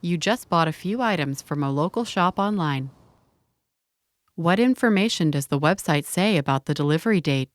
You just bought a few items from a local shop online. What information does the website say about the delivery date?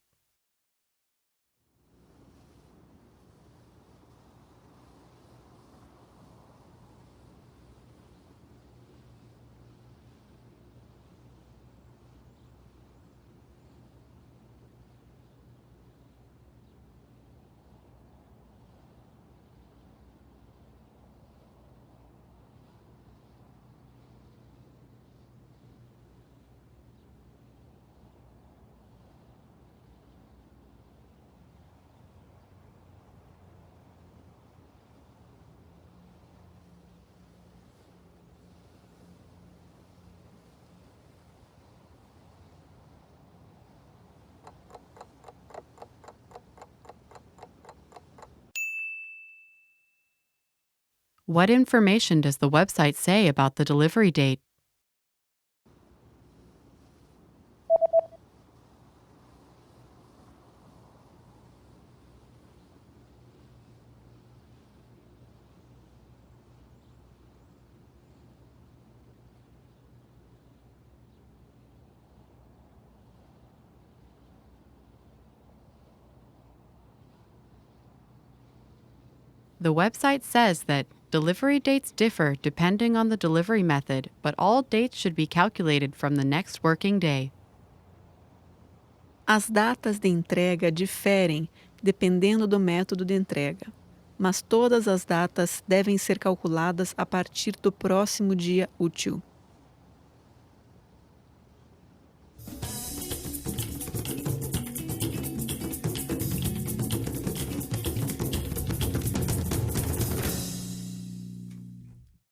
What information does the website say about the delivery date? The website says that delivery dates differ depending on the delivery method, but all dates should be calculated from the next working day. As datas de entrega diferem dependendo do método de entrega, mas todas as datas devem ser calculadas a partir do próximo dia útil.